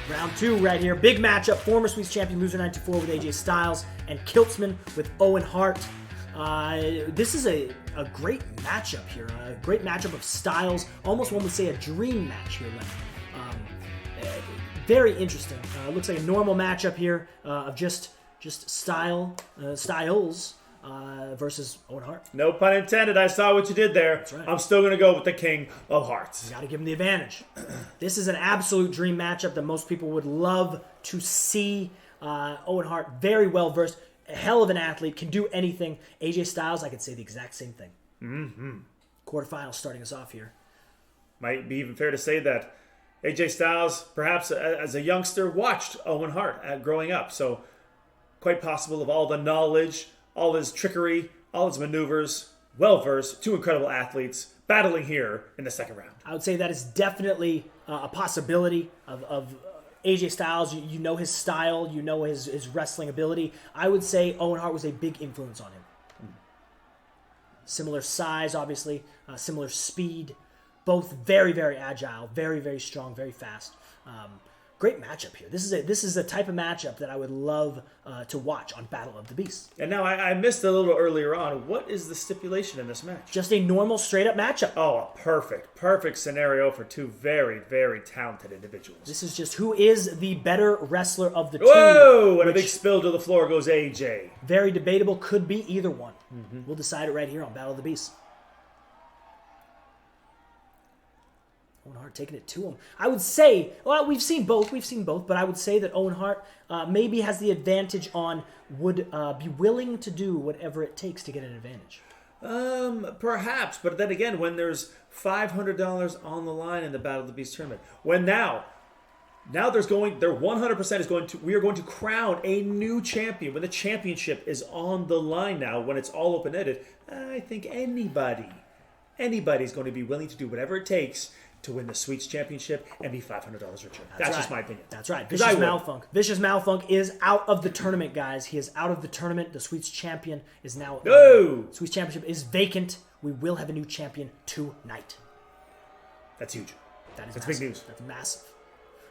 Round 2 right here. Big matchup. Former Sweets champion, loser 94 with AJ Styles, and Kiltzman with Owen Hart. This is a great matchup here. A great matchup of styles. Almost one would say a dream match here, Lenny. Very interesting. Looks like a normal matchup here of just styles versus Owen Hart. No pun intended. I saw what you did there. That's right. I'm still going to go with the King of Hearts. You got to give him the advantage. This is an absolute dream matchup that most people would love to see. Owen Hart, very well versed, a hell of an athlete, can do anything. AJ Styles, I could say the exact same thing. Mm-hmm. Quarterfinals starting us off here. Might be even fair to say that AJ Styles, perhaps as a youngster, watched Owen Hart growing up. So quite possible of all the knowledge, all his trickery, all his maneuvers, well-versed, two incredible athletes battling here in the second round. I would say that is definitely a possibility of AJ Styles. You know his style, you know his wrestling ability. I would say Owen Hart was a big influence on him. Similar size, obviously, similar speed. Both very, very agile, very, very strong, very fast. Great matchup here. This is a type of matchup that I would love to watch on Battle of the Beasts. And now I missed a little earlier on. What is the stipulation in this match? Just a normal, straight-up matchup. Oh, a perfect scenario for two very, very talented individuals. This is just who is the better wrestler of the two. Whoa! And a big spill to the floor goes AJ. Very debatable. Could be either one. We'll decide it right here on Battle of the Beasts. Owen Hart taking it to him. I would say, well, we've seen both, but I would say that Owen Hart maybe has the advantage on, would be willing to do whatever it takes to get an advantage. Perhaps, but then again, when there's $500 on the line in the Battle of the Beast tournament, when now there's going, there 100% is going to, we are going to crown a new champion. When the championship is on the line now, when it's all open-ended, I think anybody's going to be willing to do whatever it takes to win the Sweets Championship and be $500 richer. That's right. just my opinion. That's right. Vicious Malfunk is out of the tournament, guys. He is out of the tournament. The Sweets Champion is now... No! Sweets Championship is vacant. We will have a new champion tonight. That's huge. That's big news. That's massive.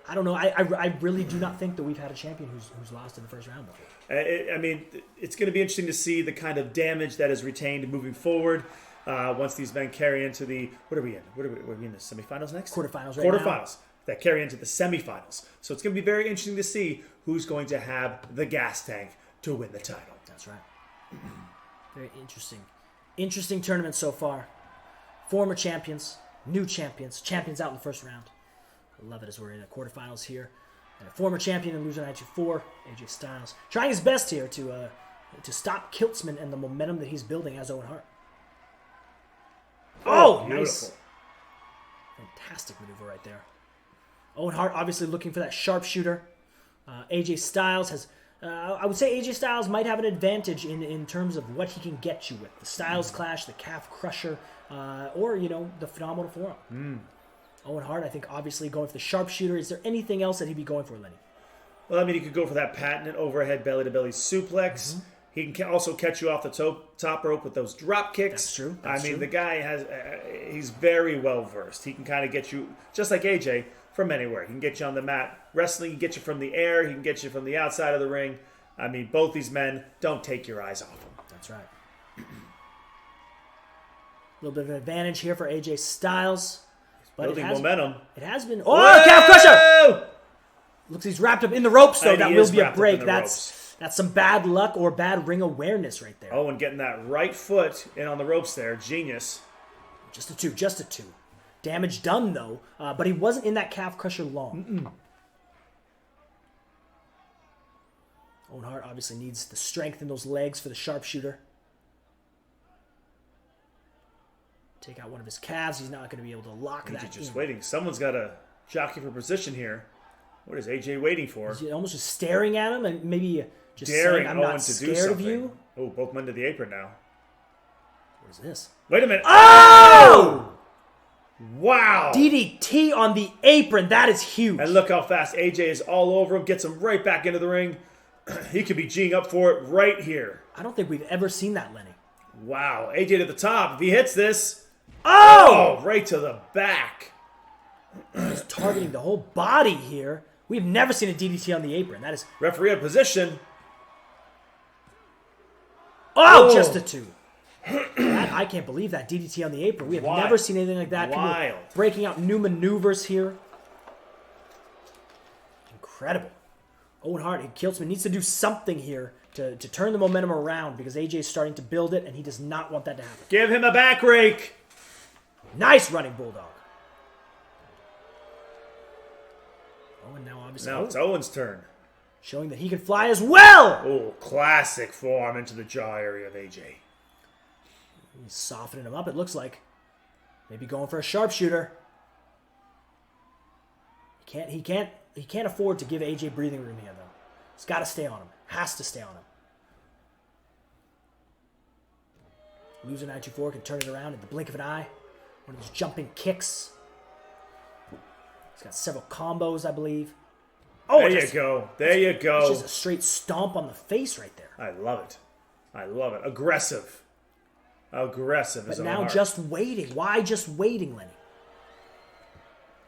I don't know. I really do not think that we've had a champion who's lost in the first round before. I mean, it's going to be interesting to see the kind of damage that is retained moving forward. Once these men carry into the... What are we in? Are we in the semifinals next? Quarterfinals right now. Quarterfinals. That carry into the semifinals. So it's going to be very interesting to see who's going to have the gas tank to win the title. That's right. Very interesting. Interesting tournament so far. Former champions, new champions, champions out in the first round. I love it as we're in the quarterfinals here. And a former champion in loser 94, AJ Styles. Trying his best here to stop Kiltzman and the momentum that he's building as Owen Hart. Oh, nice. Fantastic maneuver right there. Owen Hart obviously looking for that sharpshooter. AJ Styles has... I would say AJ Styles might have an advantage in terms of what he can get you with. The Styles Clash, the Calf Crusher, or, the Phenomenal Forearm. Owen Hart, I think, obviously going for the sharpshooter. Is there anything else that he'd be going for, Lenny? Well, I mean, he could go for that patented overhead belly-to-belly suplex. He can also catch you off the top rope with those drop kicks. That's true. The guy he's very well versed. He can kind of get you, just like AJ, from anywhere. He can get you on the mat. Wrestling, he can get you from the air. He can get you from the outside of the ring. I mean, both these men, don't take your eyes off him. That's right. A little bit of an advantage here for AJ Styles. But building momentum. It has been... Oh, Calf Crusher! Looks he's wrapped up in the ropes, though. That will be a break. That's some bad luck or bad ring awareness right there. Oh, and getting that right foot in on the ropes there. Genius. Just a two. Damage done, though. But he wasn't in that Calf Crusher long. Owen Hart obviously needs the strength in those legs for the sharpshooter. Take out one of his calves. He's not going to be able to lock that just waiting. Someone's got to jockey for position here. What is AJ waiting for? He's almost just staring at him and maybe just daring saying, I'm Owen not to scared do something. of you. Oh, both men to the apron now. What is this? Wait a minute. Oh! Wow. DDT on the apron. That is huge. And look how fast AJ is all over him. Gets him right back into the ring. He could be G'ing up for it right here. I don't think we've ever seen that, Lenny. Wow. AJ to the top. If he hits this. Oh! Right to the back. He's targeting the whole body here. We've never seen a DDT on the apron. That is... Referee in position. Oh, just a 2. I can't believe that DDT on the apron. We have never seen anything like that. Wild. Breaking out new maneuvers here. Incredible. Owen Hart, Kiltzman needs to do something here to turn the momentum around because AJ is starting to build it, and he does not want that to happen. Give him a back rake. Nice running bulldog. Owen now obviously... Now it's Owen's turn. Showing that he can fly as well. Oh, classic forearm into the jaw area of AJ. He's softening him up, it looks like. Maybe going for a sharpshooter. He can't afford to give AJ breathing room here, though. He's got to stay on him. Has to stay on him. Loser 924 can turn it around in the blink of an eye. One of those jumping kicks. He's got several combos, I believe. Oh, there you go. There you go. It's just a straight stomp on the face right there. I love it. I love it. Aggressive. Aggressive. But now just waiting. Why just waiting, Lenny?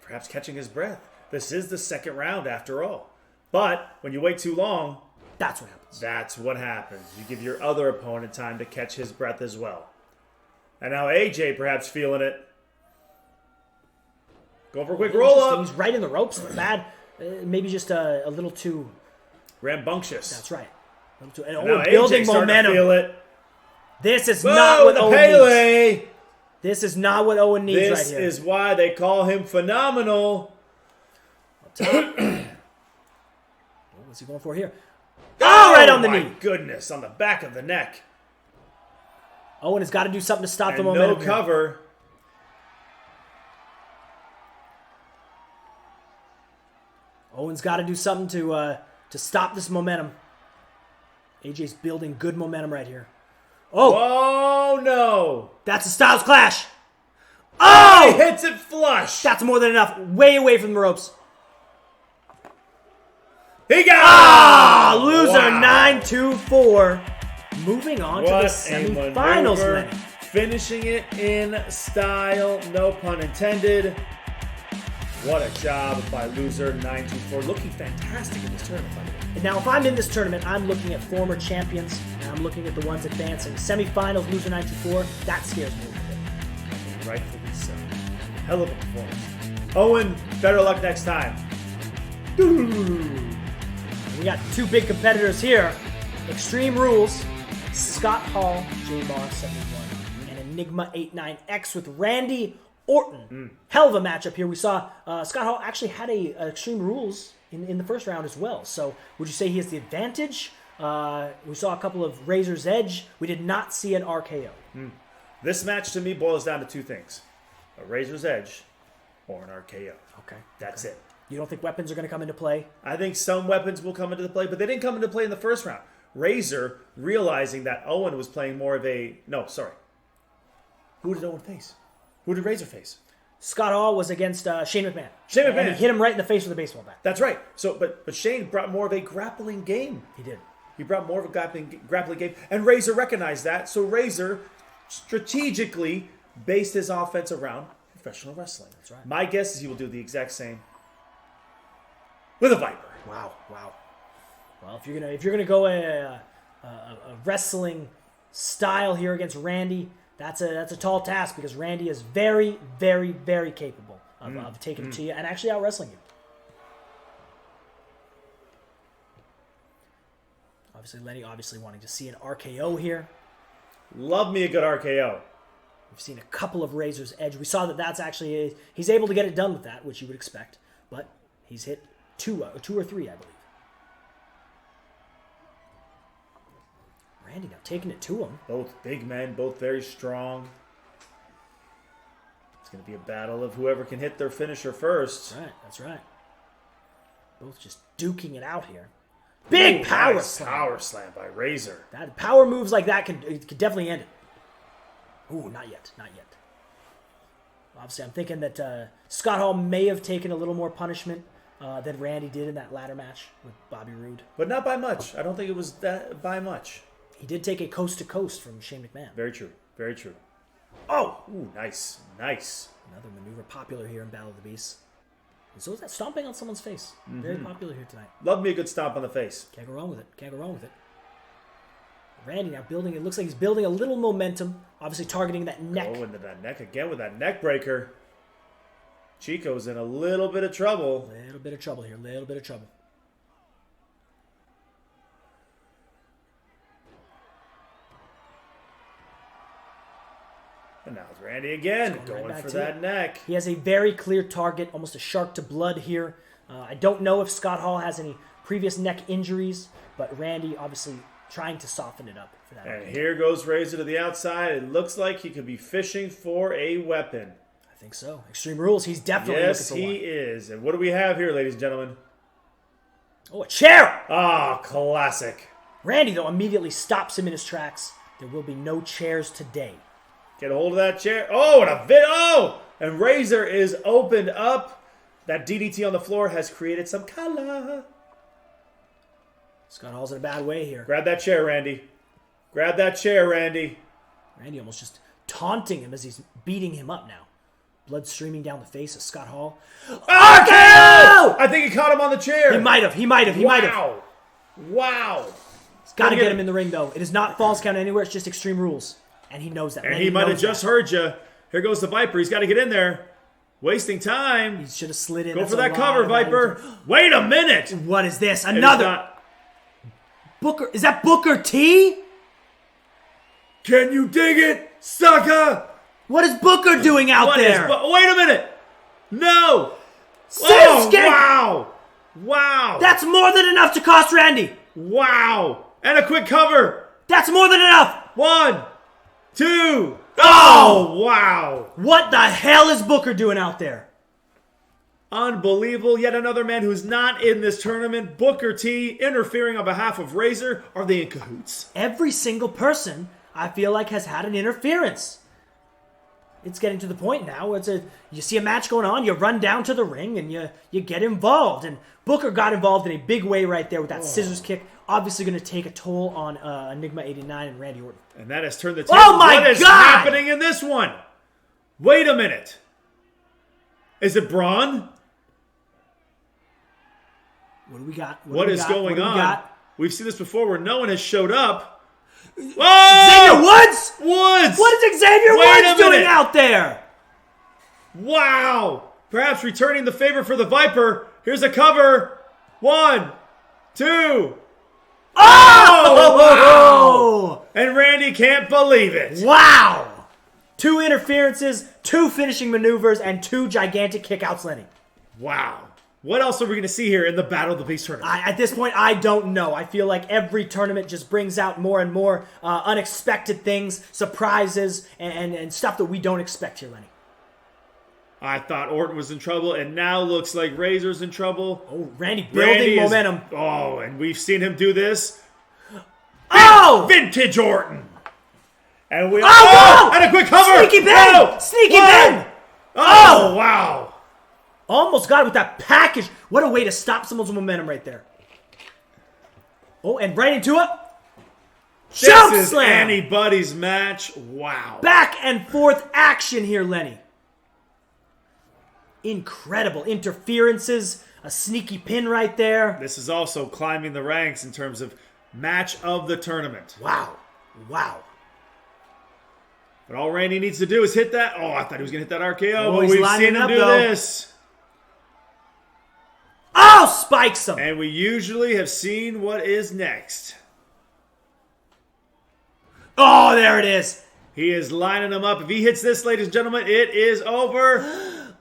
Perhaps catching his breath. This is the second round after all. But when you wait too long... That's what happens. That's what happens. You give your other opponent time to catch his breath as well. And now AJ perhaps feeling it. Going for a quick roll-up. He's right in the ropes. Bad. Maybe just a little too... rambunctious. That's right. And now building momentum. To feel it. This is not what Owen needs. This is not what Owen needs right here. This is why they call him phenomenal. What's he going for here? Oh, right on the knee. My goodness, on the back of the neck. Owen has got to do something to stop the momentum. No cover. Owen's got to do something to stop this momentum. AJ's building good momentum right here. Oh no! That's a Styles Clash. Oh! He hits it flush. That's more than enough. Way away from the ropes. He got loser 924. Moving on to the semifinals, Lenny. Finishing it in style, no pun intended. What a job by loser 924. Looking fantastic in this tournament, by the way. And now, if I'm in this tournament, I'm looking at former champions, and I'm looking at the ones advancing. Semifinals, loser 924, that scares me a little bit. Rightfully so. Hell of a performance. Owen, better luck next time. We got two big competitors here. Extreme Rules, Scott Hall, J-Bar 71, and Enigma 89X with Randy Orton. Hell of a matchup here. We saw Scott Hall actually had a Extreme Rules in the first round as well. So would you say he has the advantage? We saw a couple of Razor's Edge. We did not see an RKO. This match to me boils down to two things. A Razor's Edge or an RKO. Okay. That's it. You don't think weapons are going to come into play? I think some weapons will come into the play, but they didn't come into play in the first round. Razor, realizing that Owen was playing more of a... No, sorry. Who did Owen face? Who did Razor face? Scott Hall was against Shane McMahon. Shane McMahon. And he hit him right in the face with a baseball bat. That's right. So, but Shane brought more of a grappling game. He did. He brought more of a grappling game. And Razor recognized that. So Razor strategically based his offense around professional wrestling. That's right. My guess is he will do the exact same with a Viper. Wow. Well, if you're gonna go a wrestling style here against Randy, that's a tall task because Randy is very, very, very capable of taking it to you and actually out wrestling you. Obviously, Lenny wanting to see an RKO here. Love me a good RKO. We've seen a couple of Razor's Edge. We saw that's actually he's able to get it done with that, which you would expect, but he's hit two or three, I believe. Randy now taking it to him. Both big men, both very strong. It's going to be a battle of whoever can hit their finisher first. That's right. Both just duking it out here. Big power slam. Power slam by Razor. That power moves like that could definitely end it. Ooh, not yet. Obviously, I'm thinking that Scott Hall may have taken a little more punishment than Randy did in that ladder match with Bobby Roode. But not by much. I don't think it was that by much. He did take a coast-to-coast from Shane McMahon. Very true. Very true. Oh! Ooh, nice. Nice. Another maneuver popular here in Battle of the Beasts. So is that stomping on someone's face. Very popular here tonight. Love me a good stomp on the face. Can't go wrong with it. Can't go wrong with it. Randy now building. It looks like he's building a little momentum. Obviously targeting that neck. Oh, into that neck again with that neck breaker. Chico's in a little bit of trouble. Little bit of trouble here. Little bit of trouble. And now it's Randy again, going right for to that it. neck. He has a very clear target, almost a shark to blood here. I don't know if Scott Hall has any previous neck injuries, but Randy obviously trying to soften it up for that. And here goes Razor to the outside. It looks like he could be fishing for a weapon. I think so. Extreme Rules, he's definitely Yes, looking for he one. is. And what do we have here, ladies and gentlemen? Oh, a chair! Ah, classic. Randy, though, immediately stops him in his tracks. There will be no chairs today. Get a hold of that chair. Oh, and a bit. Oh! And Razor is opened up. That DDT on the floor has created some color. Scott Hall's in a bad way here. Grab that chair, Randy. Grab that chair, Randy. Randy almost just taunting him as he's beating him up now. Blood streaming down the face of Scott Hall. RKO! I think he caught him on the chair. He might have. Wow. Wow. He's got to get him in the ring, though. It is not false count anywhere. It's just Extreme Rules. And he knows that. And he might have just heard you. Here goes the Viper. He's got to get in there. Wasting time. He should have slid in. Go for that cover, Viper. Wait a minute. What is this? Another. Booker. Is that Booker T? Can you dig it, sucker? What is Booker doing out there? Wait a minute. No. Oh, wow. Wow. That's more than enough to cost Randy. Wow. And a quick cover. That's more than enough. 1, 2. Oh, wow. What the hell is Booker doing out there? Unbelievable. Yet another man who's not in this tournament. Booker T interfering on behalf of Razor. Are they in cahoots? Every single person, I feel like, has had an interference. It's getting to the point now where you see a match going on, you run down to the ring, and you get involved. And Booker got involved in a big way right there with that scissors kick. Obviously going to take a toll on Enigma 89 and Randy Orton. And that has turned the table. Oh my God! What is happening in this one? Wait a minute. Is it Braun? What do we got? What is going on? We've seen this before where no one has showed up. Xavier Woods? Woods! What is Xavier Woods doing out there? Wow! Perhaps returning the favor for the Viper. Here's a cover. 1, 2. Oh! Wow! And Randy can't believe it. Wow! 2 interferences, 2 finishing maneuvers, and 2 gigantic kickouts, Lenny. Wow. What else are we going to see here in the Battle of the Beast tournament? At this point, I don't know. I feel like every tournament just brings out more and more unexpected things, surprises, and stuff that we don't expect here, Lenny. I thought Orton was in trouble, and now looks like Razor's in trouble. Oh, Randy building momentum. And we've seen him do this. Oh! Vintage Orton. And we and a quick cover. Sneaky Ben! Sneaky Ben! Oh, wow. Almost got it with that package. What a way to stop someone's momentum right there. Oh, and right into it. Choke This is slam. anybody's match. Wow. Back and forth action here, Lenny. Incredible interferences. A sneaky pin right there. This is also climbing the ranks in terms of match of the tournament. Wow. Wow. But all Randy needs to do is hit that. Oh, I thought he was going to hit that RKO. Oh, but he's we've seen him do this. Oh, spikes him. And we usually have seen what is next. Oh, there it is. He is lining them up. If he hits this, ladies and gentlemen, it is over.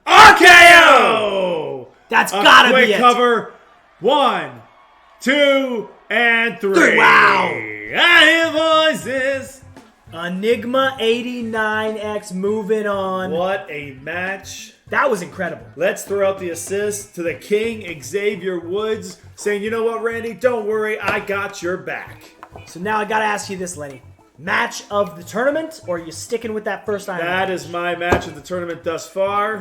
RKO! That's gotta be it. Quick cover. 1, 2, and 3. Wow. I hear voices. Enigma 89X moving on. What a match. That was incredible. Let's throw out the assist to the King, Xavier Woods, saying, you know what, Randy? Don't worry. I got your back. So now I got to ask you this, Lenny. Match of the tournament, or are you sticking with that first Iron That match? is my match of the tournament thus far.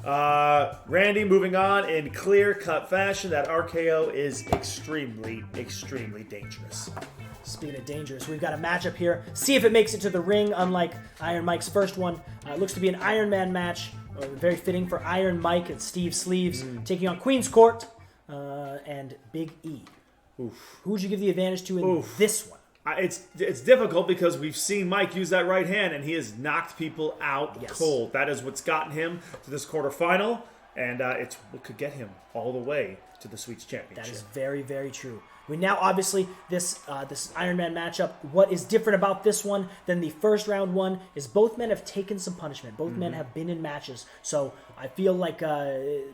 Wow. Randy moving on in clear-cut fashion. That RKO is extremely, extremely dangerous. Speaking of dangerous, we've got a matchup here. See if it makes it to the ring, unlike Iron Mike's first one. It looks to be an Iron Man match. very fitting for Iron Mike and Steve Sleeves taking on Queen's Court and Big E. Oof. Who would you give the advantage to in this one? It's difficult because we've seen Mike use that right hand, and he has knocked people out cold. That is what's gotten him to this quarterfinal, and it's what could get him all the way to the Sweets Championship. That is very, very true. We now, obviously, this Iron Man matchup, what is different about this one than the first round one is both men have taken some punishment. Both men have been in matches. So I feel like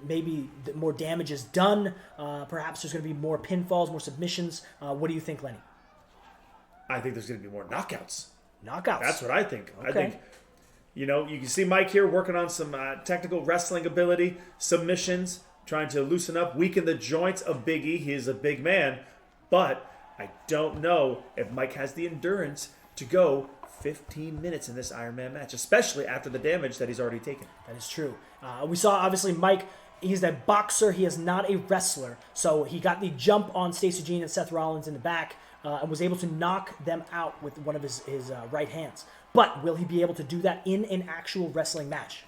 maybe more damage is done. Perhaps there's going to be more pinfalls, more submissions. What do you think, Lenny? I think there's going to be more knockouts. Knockouts. That's what I think. Okay. I think, you can see Mike here working on some technical wrestling ability, submissions, trying to loosen up, weaken the joints of Big E. He is a big man, but I don't know if Mike has the endurance to go 15 minutes in this Iron Man match, especially after the damage that he's already taken. That is true. We saw, obviously, Mike, he's a boxer. He is not a wrestler. So he got the jump on Stacey Jean and Seth Rollins in the back and was able to knock them out with one of his right hands. But will he be able to do that in an actual wrestling match?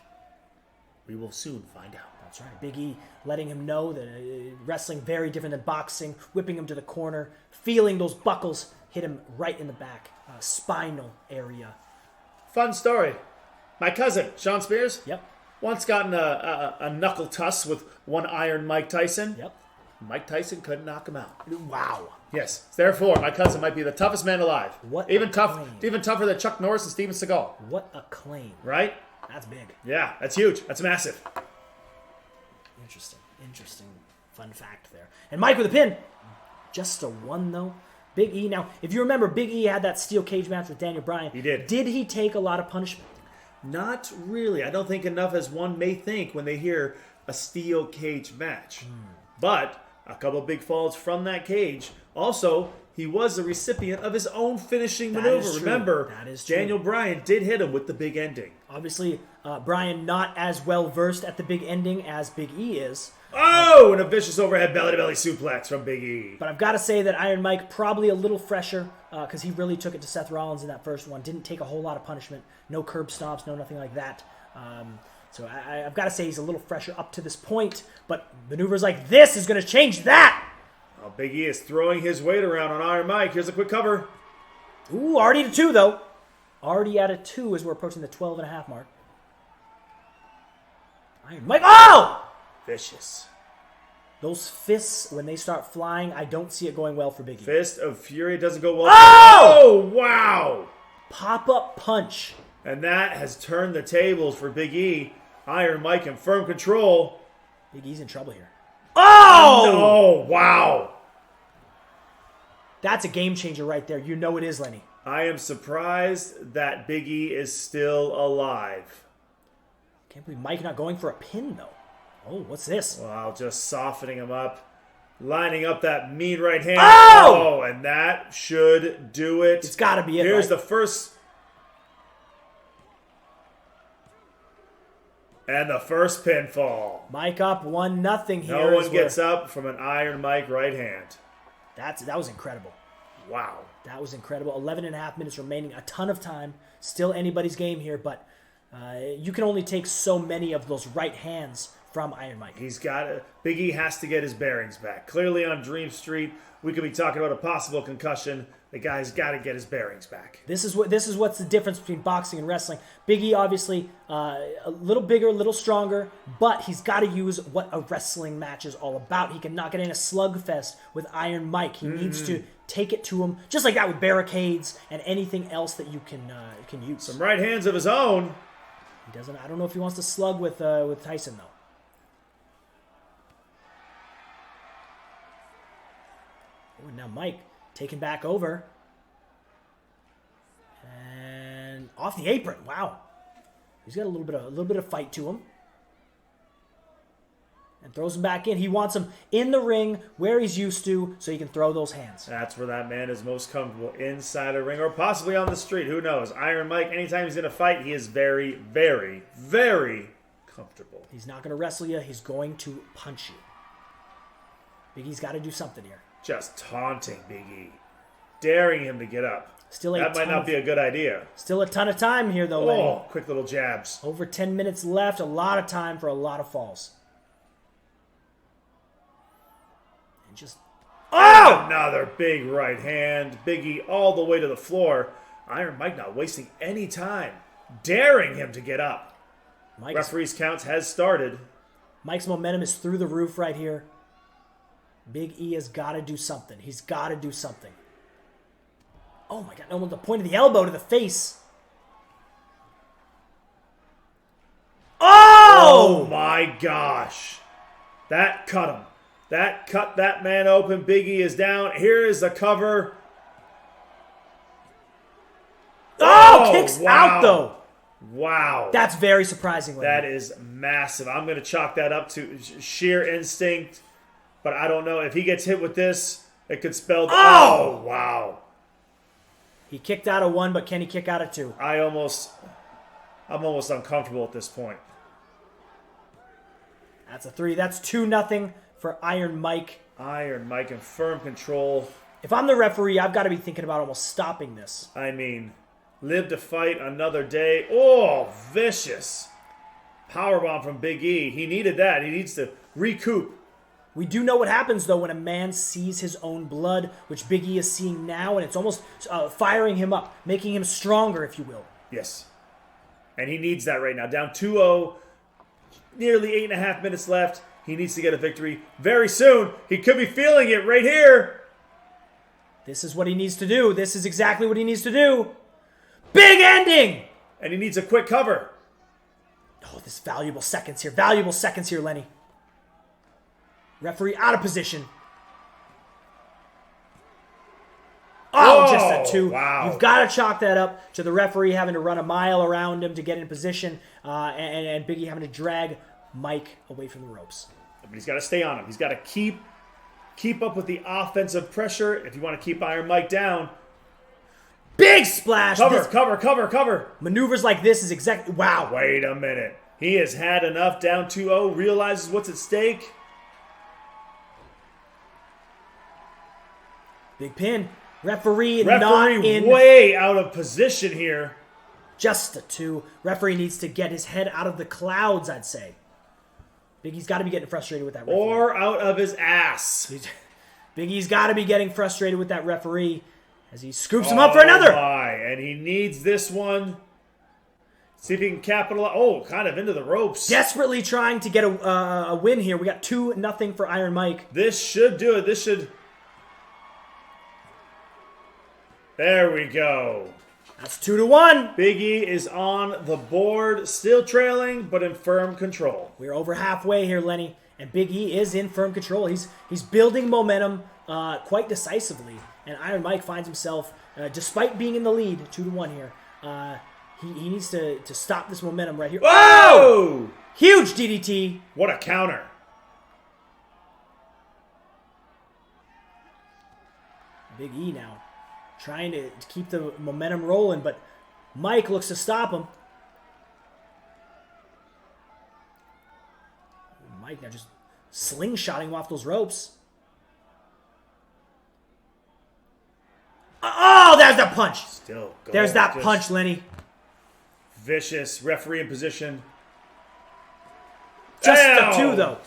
We will soon find out. That's right. Big E letting him know that wrestling very different than boxing, whipping him to the corner, feeling those buckles hit him right in the back, spinal area. Fun story. My cousin, Sean Spears, Yep. once gotten a knuckle tuss with one Iron Mike Tyson. Yep. Mike Tyson couldn't knock him out. Wow. Yes. Therefore, my cousin might be the toughest man alive. What even a claim. even tougher than Chuck Norris and Steven Seagal. What a claim. Right? That's big. Yeah, that's huge. That's massive. Interesting fun fact there. And Mike with a pin. Just a one, though. Big E. Now, if you remember, Big E had that steel cage match with Daniel Bryan. He did. Did he take a lot of punishment? Not really. I don't think enough as one may think when they hear a steel cage match. But a couple big falls from that cage. Also, he was the recipient of his own finishing maneuver. Remember, that is true. Daniel Bryan did hit him with the big ending. Obviously, Bryan not as well versed at the big ending as Big E is. Oh, and a vicious overhead belly-to-belly suplex from Big E. But I've got to say that Iron Mike probably a little fresher because he really took it to Seth Rollins in that first one. Didn't take a whole lot of punishment. No curb stomps, no nothing like that. So I've got to say he's a little fresher up to this point. But maneuvers like this is going to change that. Well, Big E is throwing his weight around on Iron Mike. Here's a quick cover. Ooh, already at a 2, though. Already at a 2 as we're approaching the 12.5 mark. Iron Mike. Oh! Vicious. Those fists, when they start flying, I don't see it going well for Big E. Fist of Fury doesn't go well. Oh! Wow! Pop-up punch. And that has turned the tables for Big E. Iron Mike in firm control. Big E's in trouble here. Oh! Oh, wow. That's a game changer right there. You know it is, Lenny. I am surprised that Big E is still alive. Can't believe Mike not going for a pin, though. Oh, what's this? Wow, just softening him up. Lining up that mean right hand. Oh! And that should do it. It's got to be it, Here's Mike. the first. And the first pinfall. Mike up 1-0 here. No one gets up from an Iron Mike right hand. That was incredible. Wow. That was incredible. 11.5 minutes remaining. A ton of time. Still anybody's game here, but you can only take so many of those right hands from Iron Mike. He's got Big E has to get his bearings back. Clearly on Dream Street, we could be talking about a possible concussion. The guy's got to get his bearings back. This is what's the difference between boxing and wrestling. Big E obviously a little bigger, a little stronger, but he's got to use what a wrestling match is all about. He cannot get in a slugfest with Iron Mike. He needs to take it to him, just like that with barricades and anything else that you can use. Some right hands of his own. He doesn't. I don't know if he wants to slug with Tyson though. Oh, now Mike taken back over and off the apron. Wow, he's got a little bit of fight to him, and throws him back in. He wants him in the ring where he's used to, so he can throw those hands. That's where that man is most comfortable, inside a ring or possibly on the street. Who knows? Iron Mike, anytime he's in a fight, he is very, very, very comfortable. He's not going to wrestle you. He's going to punch you. Big E's got to do something here. Just taunting Big E. daring him to get up. That might not be a good idea. Still a ton of time here, though, Lenny. Oh, quick little jabs. Over 10 minutes left. A lot of time for a lot of falls. And just... Oh! Another big right hand. Big E all the way to the floor. Iron Mike not wasting any time. Daring him to get up. Referee's counts has started. Mike's momentum is through the roof right here. Big E has got to do something. He's got to do something. Oh my God, almost the point of the elbow to the face. Oh my gosh. That cut him. That cut that man open. Big E is down. Here is the cover. Oh, kicks out though. Wow. That's very surprising. That is massive. I'm going to chalk that up to sheer instinct. But I don't know. If he gets hit with this, it could spell... Oh, wow. He kicked out of one, but can he kick out of two? I'm almost uncomfortable at this point. That's a 3. That's 2-0 for Iron Mike. Iron Mike in firm control. If I'm the referee, I've got to be thinking about almost stopping this. I mean, live to fight another day. Oh, vicious. Powerbomb from Big E. He needed that. He needs to recoup. We do know what happens, though, when a man sees his own blood, which Big E is seeing now, and it's almost firing him up, making him stronger, if you will. Yes. And he needs that right now. Down 2-0, nearly 8.5 minutes left. He needs to get a victory very soon. He could be feeling it right here. This is what he needs to do. This is exactly what he needs to do. Big ending! And he needs a quick cover. Oh, this valuable seconds here. Valuable seconds here, Lenny. Referee out of position. Oh, just a 2. Wow. You've got to chalk that up to the referee having to run a mile around him to get in position, and Big E having to drag Mike away from the ropes. But he's got to stay on him. He's got to keep up with the offensive pressure if you want to keep Iron Mike down. Big splash. Cover. Maneuvers like this is exactly... Wow. Wait a minute. He has had enough. Down 2-0. Realizes what's at stake. Big pin. Referee not in... way out of position here. Just a 2. Referee needs to get his head out of the clouds, I'd say. Big E's got to be getting frustrated with that referee. Or out of his ass. Big E's got to be getting frustrated with that referee as he scoops him up for another. My. And he needs this one. See if he can capitalize. Oh, kind of into the ropes. Desperately trying to get a win here. We got 2-0 for Iron Mike. This should do it. This should... There we go. That's 2-1. Big E is on the board, still trailing, but in firm control. We're over halfway here, Lenny, and Big E is in firm control. He's building momentum quite decisively, and Iron Mike finds himself, despite being in the lead, 2-1 here. He needs to stop this momentum right here. Whoa! Huge DDT. What a counter. Big E now trying to keep the momentum rolling, but Mike looks to stop him. Mike now just slingshotting him off those ropes. Oh, there's the punch. Still going. There's that punch, Lenny. Vicious. Referee in position. Just a 2, though.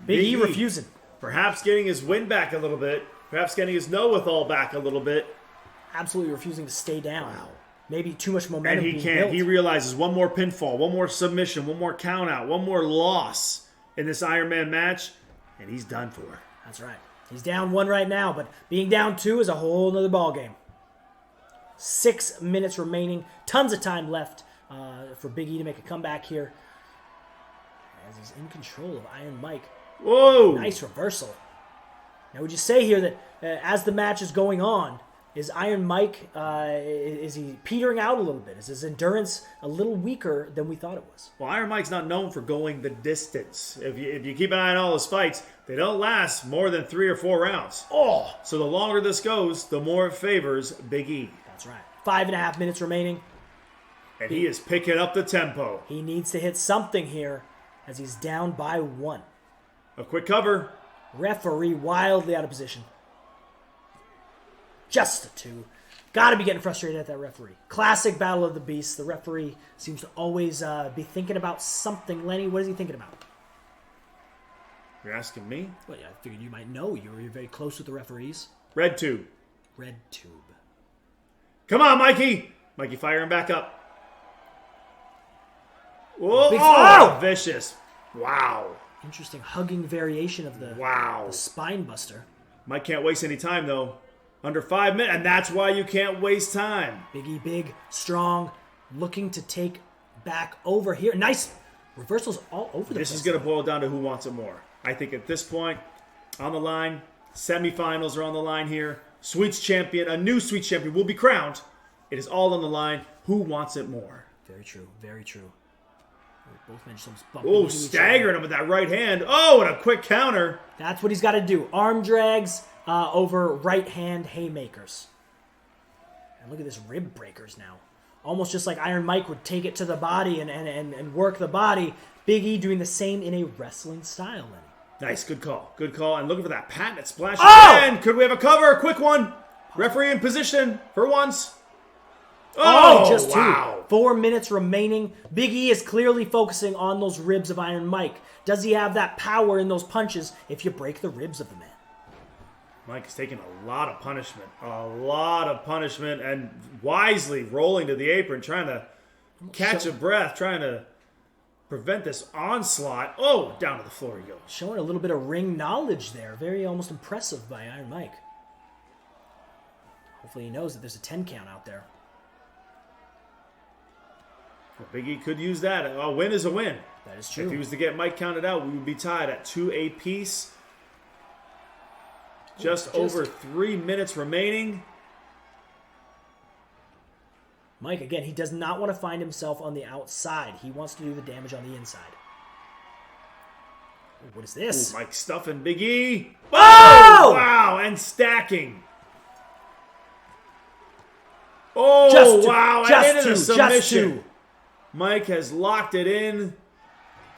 Big E refusing. Perhaps getting his win back a little bit. Perhaps getting his know-withal back a little bit. Absolutely refusing to stay down. Wow. Maybe too much momentum. And he can't. Built. He realizes one more pinfall, one more submission, one more countout, one more loss in this Iron Man match, and he's done for. That's right. He's down 1 right now, but being down 2 is a whole other ballgame. 6 minutes remaining. Tons of time left for Big E to make a comeback here. As he's in control of Iron Mike. Whoa! Nice reversal. Now, would you say here that as the match is going on, is Iron Mike, is he petering out a little bit? Is his endurance a little weaker than we thought it was? Well, Iron Mike's not known for going the distance. If you keep an eye on all his fights, they don't last more than 3 or 4 rounds. Oh! So the longer this goes, the more it favors Big E. That's right. 5.5 minutes remaining. And he is picking up the tempo. He needs to hit something here as he's down by 1. A quick cover. Referee wildly out of position. Just a 2. Got to be getting frustrated at that referee. Classic Battle of the Beasts. The referee seems to always be thinking about something. Lenny, what is he thinking about? You're asking me? Well, yeah, I figured you might know. You're very close with the referees. Red tube. Red tube. Come on, Mikey. Mikey, fire him back up. Whoa, vicious. Wow. Interesting hugging variation of the spine buster. Mike can't waste any time, though. Under 5 minutes, and that's why you can't waste time. Big E, big, strong, looking to take back over here. Nice reversals all over the place. This is going to boil down to who wants it more. I think at this point, on the line, semifinals are on the line here. Sweets champion, a new Sweets champion will be crowned. It is all on the line. Who wants it more? Very true, very true. Both men just oh, staggering him with that right hand. Oh, and a quick counter. That's what he's got to do. Arm drags over right hand haymakers. And look at this rib breakers now. Almost just like Iron Mike would take it to the body and work the body. Big E doing the same in a wrestling style, Lenny. Nice, good call. Good call. And looking for that patented splash. Oh! And could we have a cover? A quick one. Referee in position for once. Oh, just 2. Wow. 4 minutes remaining. Big E is clearly focusing on those ribs of Iron Mike. Does he have that power in those punches if you break the ribs of the man? Mike is taking a lot of punishment. A lot of punishment and wisely rolling to the apron, trying to catch a breath, trying to prevent this onslaught. Oh, down to the floor he goes. Showing a little bit of ring knowledge there. Very almost impressive by Iron Mike. Hopefully he knows that there's a 10 count out there. Well, Big E could use that. A win is a win. That is true. If he was to get Mike counted out, we would be tied at 2 apiece. Just over 3 minutes remaining. Mike, again, he does not want to find himself on the outside. He wants to do the damage on the inside. Ooh, what is this? Ooh, Mike stuffing Big E. Oh! Wow, and stacking. Oh, wow, and into the submission. Mike has locked it in.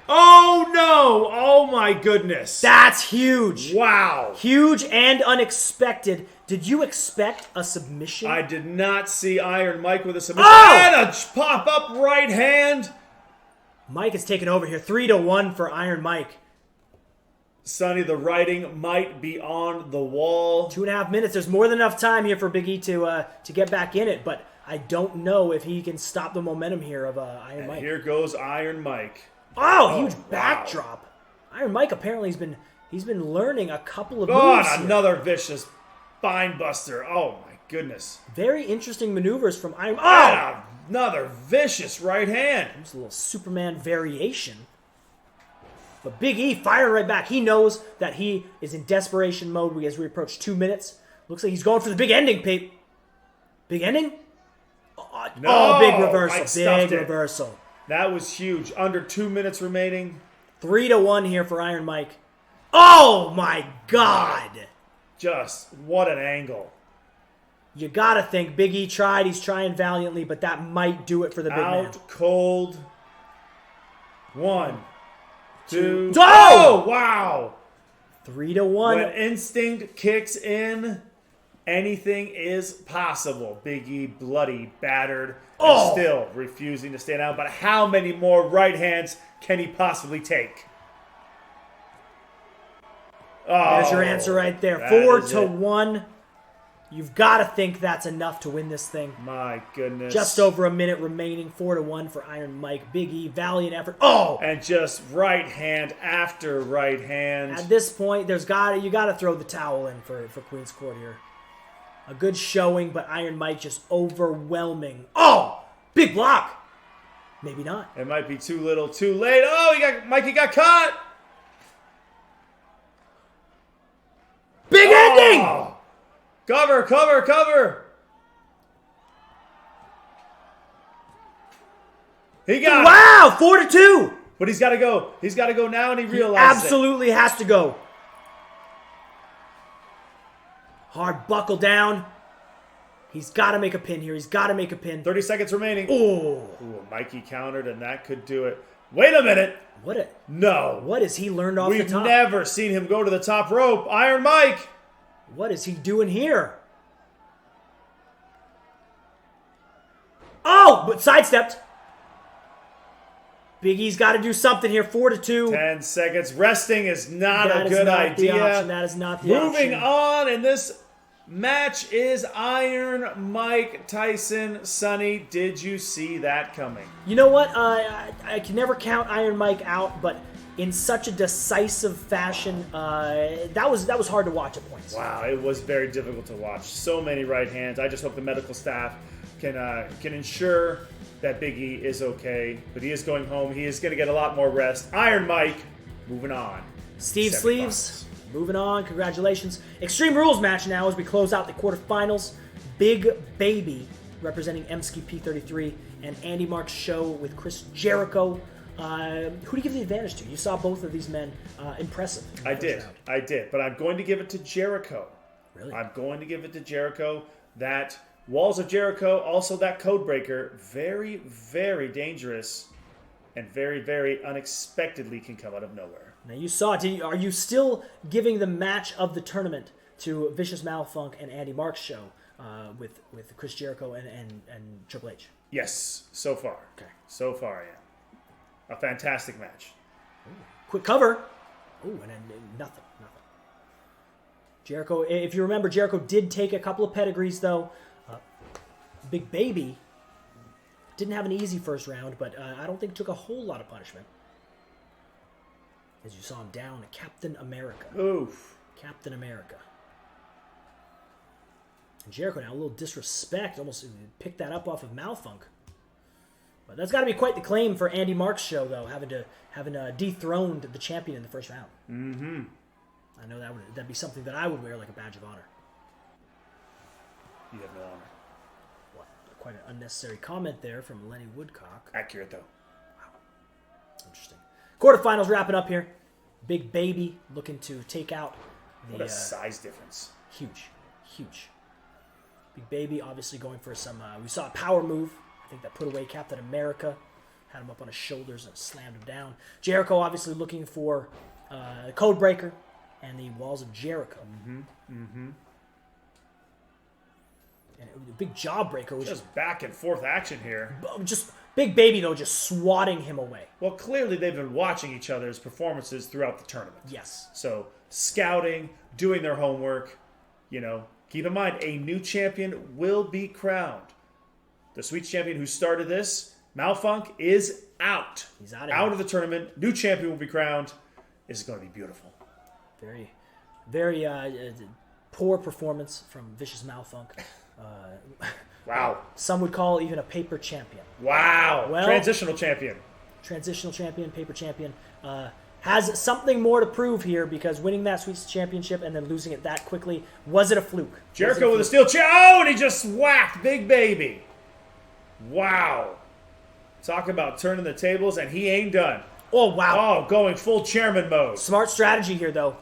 Oh, no. Oh, my goodness. That's huge. Wow. Huge and unexpected. Did you expect a submission? I did not see Iron Mike with a submission. Oh! And a pop-up right hand. Mike is taking over here. 3-1 for Iron Mike. Sonny, the writing might be on the wall. 2.5 minutes. There's more than enough time here for Big E to get back in it, but I don't know if he can stop the momentum here of Iron Mike. Here goes Iron Mike. Oh, huge backdrop. Iron Mike apparently he's been learning a couple of moves. Oh, another vicious spine buster. Oh my goodness. Very interesting maneuvers from Iron Mike. Oh, another vicious right hand. Just a little Superman variation. But Big E firing right back. He knows that he is in desperation mode as we approach 2 minutes. Looks like he's going for the big ending, Pete. Big ending? No, big reversal. Mike stuffed Big it. reversal. That was huge. Under 2 minutes remaining. 3-1 here for Iron Mike. Oh my God! Just what an angle. You gotta think Big E tried. He's trying valiantly, but that might do it for the big man. Out cold. 1, 2. Oh! Wow. 3-1. When instinct kicks in, anything is possible. Big E, bloody, battered, and still refusing to stay down. But how many more right hands can he possibly take? There's your answer right there. 4-1. You've got to think that's enough to win this thing. My goodness. Just over a minute remaining. 4-1 for Iron Mike. Big E, valiant effort. Oh! And just right hand after right hand. At this point, you got to throw the towel in for Queen's Court here. A good showing, but Iron Mike just overwhelming. Oh! Big block! Maybe not. It might be too little, too late. Oh, Mikey got caught! Big ending! Cover, cover, cover! He got Wow! 4-2! But he's got to go. He's got to go now, and he realizes absolutely has to go. Hard buckle down. He's got to make a pin here. He's got to make a pin. 30 seconds remaining. Oh. Ooh, Mikey countered, and that could do it. Wait a minute. No. What has he learned off the We've top? never seen him go to the top rope. Iron Mike. What is he doing here? Oh, but sidestepped. Big E's got to do something here. 4-2. 10 seconds. Resting is not That a is good not idea. the option. That is not the option. Moving on, and this match is Iron Mike Tyson. Sonny, did you see that coming? You know what? I can never count Iron Mike out, but in such a decisive fashion, that was hard to watch at points. Wow, it was very difficult to watch. So many right hands. I just hope the medical staff can ensure that Big E is okay, but he is going home. He is going to get a lot more rest. Iron Mike, moving on. Steve Semifinals. Sleeves, moving on. Congratulations. Extreme Rules match now as we close out the quarterfinals. Big Baby representing Emski P33 and Andy Mark's show with Chris Jericho. Who do you give the advantage to? You saw both of these men impressive. I did, but I'm going to give it to Jericho. Really? I'm going to give it to Jericho. That Walls of Jericho, also that Codebreaker, very, very dangerous and very, very unexpectedly can come out of nowhere. Now you saw it. Are you still giving the match of the tournament to Vicious Malfunk and Andy Mark's show with Chris Jericho and Triple H? Yes, so far. Okay. So far, yeah. A fantastic match. Quick cover. Ooh, and then nothing. Jericho, if you remember, Jericho did take a couple of pedigrees, though. Big Baby didn't have an easy first round, but I don't think took a whole lot of punishment. As you saw him down, Captain America. Oof. Captain America. And Jericho now, a little disrespect, almost picked that up off of Malfunk. But that's got to be quite the claim for Andy Mark's show, though, having dethroned the champion in the first round. Mm-hmm. I know that'd be something that I would wear like a badge of honor. You have no honor. What? Quite an unnecessary comment there from Lenny Woodcock. Accurate, though. Wow. Interesting. Quarterfinals wrapping up here. Big Baby looking to take out the... What a size difference. Huge. Big Baby obviously going for some... we saw a power move. I think that put away Captain America. Had him up on his shoulders and slammed him down. Jericho obviously looking for the Codebreaker and the Walls of Jericho. And a big jawbreaker. Which Just back and forth action here. just Big Baby, though, just swatting him away. Well, clearly they've been watching each other's performances throughout the tournament. Yes. So, scouting, doing their homework, keep in mind, a new champion will be crowned. The Sweets champion who started this, Malfunk, is out. He's out of the tournament. New champion will be crowned. This is going to be beautiful. Very, very poor performance from Vicious Malfunk. Wow. Some would call even a paper champion. Wow. Well, transitional champion. Transitional champion, paper champion. Has something more to prove here because winning that Sweets championship and then losing it that quickly, was it a fluke? Jericho with a steel chair. Oh, and he just whacked Big Baby. Wow. Talk about turning the tables, and he ain't done. Oh, wow. Oh, going full chairman mode. Smart strategy here, though.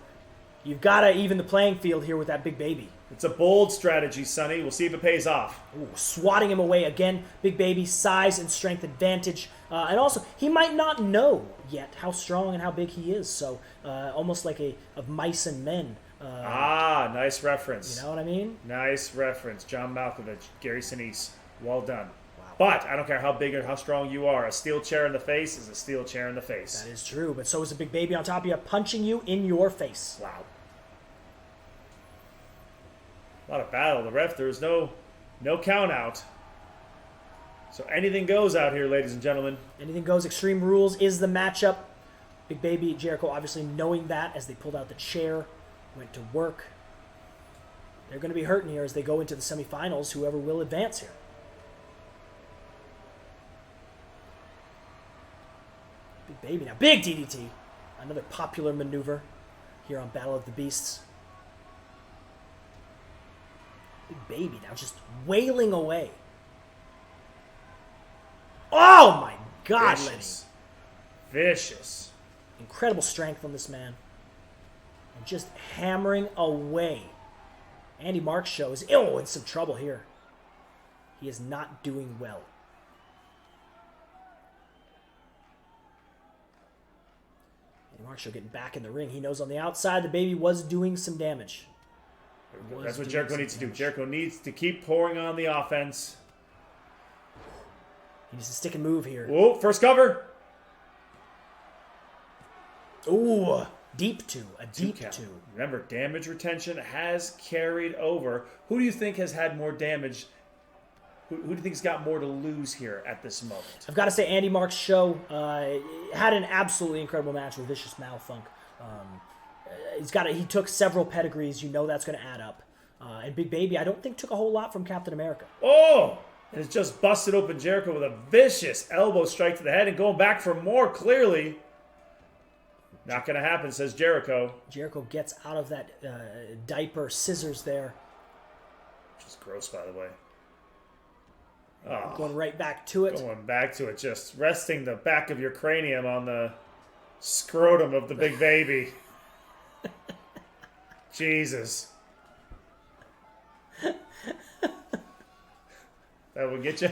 You've got to even the playing field here with that Big Baby. It's a bold strategy, Sonny. We'll see if it pays off. Ooh, swatting him away again. Big Baby, size and strength advantage. And also, he might not know yet how strong and how big he is. So, almost like of mice and men. Nice reference. You know what I mean? Nice reference. John Malkovich, Gary Sinise. Well done. Wow. But I don't care how big or how strong you are. A steel chair in the face is a steel chair in the face. That is true. But so is a Big Baby on top of you, punching you in your face. Wow. A lot of battle. The ref, there's no count out. So anything goes out here, ladies and gentlemen. Anything goes. Extreme Rules is the matchup. Big Baby, Jericho obviously knowing that as they pulled out the chair, went to work. They're going to be hurting here as they go into the semifinals, whoever will advance here. Big Baby now. Big DDT. Another popular maneuver here on Battle of the Beasts. Big Baby now just wailing away. Oh my God, Vicious. Lenny. Vicious. Incredible strength on this man. And just hammering away. Andy Mark's show is in some trouble here. He is not doing well. Andy Mark's show getting back in the ring. He knows on the outside the Baby was doing some damage. That's what Jericho needs to do. Jericho needs to keep pouring on the offense. He needs to stick and move here. Whoa, first cover. Ooh, deep two. A deep Count. two. Remember, damage retention has carried over. Who do you think has had more damage? Who do you think's got more to lose here at this moment? I've got to say, Andy Mark's show had an absolutely incredible match with Vicious Malfunk. He took several pedigrees. You know that's going to add up. And Big Baby, I don't think took a whole lot from Captain America. Oh! And it's just busted open Jericho with a vicious elbow strike to the head and going back for more clearly. Not going to happen, says Jericho. Jericho gets out of that diaper scissors there. Which is gross, by the way. Oh, going right back to it. Going back to it. Just resting the back of your cranium on the scrotum of the Big Baby. Jesus. That would get you?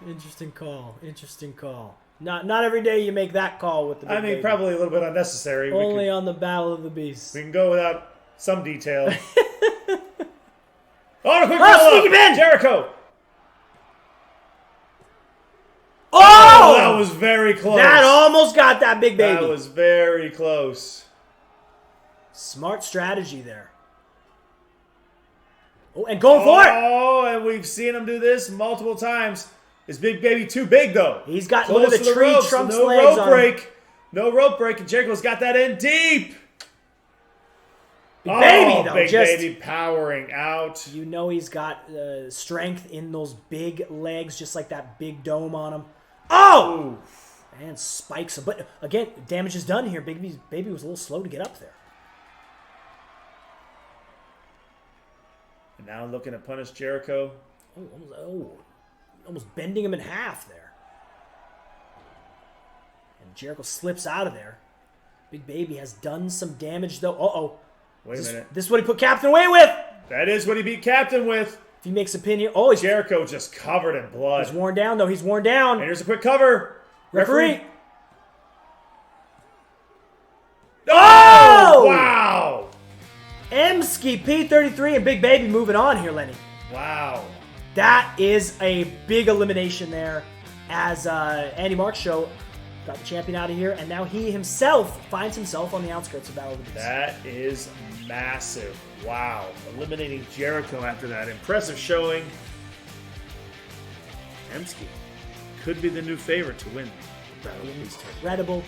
Interesting call. Interesting call. Not every day you make that call with the Big Baby. Probably a little bit unnecessary. Only on the Battle of the Beasts. We can go without some detail. Oh, a quick sneaky bend! Jericho! Oh! That was very close. That almost got that Big Baby. That was very close. Smart strategy there. Oh, and going for it! Oh, and we've seen him do this multiple times. Is Big Baby too big, though? He's got close look at the tree ropes, trunks no legs rope on break. him. No rope break, and Jericho's got that in deep. Big Baby, though, Big just, Baby powering out. You know he's got strength in those big legs, just like that big dome on him. Oh! Oof. And spikes him. But again, damage is done here. Big Baby was a little slow to get up there. And now looking to punish Jericho. Almost bending him in half there. And Jericho slips out of there. Big Baby has done some damage, though. Uh-oh. Wait a minute. This is what he put Captain away with. That is what he beat Captain with. If he makes a pin here. Oh, Jericho just covered in blood. He's worn down, though. He's worn down. And here's a quick cover. Referee. Oh! Wow. Emski, P33, and Big Baby moving on here, Lenny. Wow. That is a big elimination there as Andy Mark's show got the champion out of here, and now he himself finds himself on the outskirts of Battle of the Beasts. That is massive. Wow. Eliminating Jericho after that impressive showing. Emski could be the new favorite to win the Battle of the Beasts. Incredible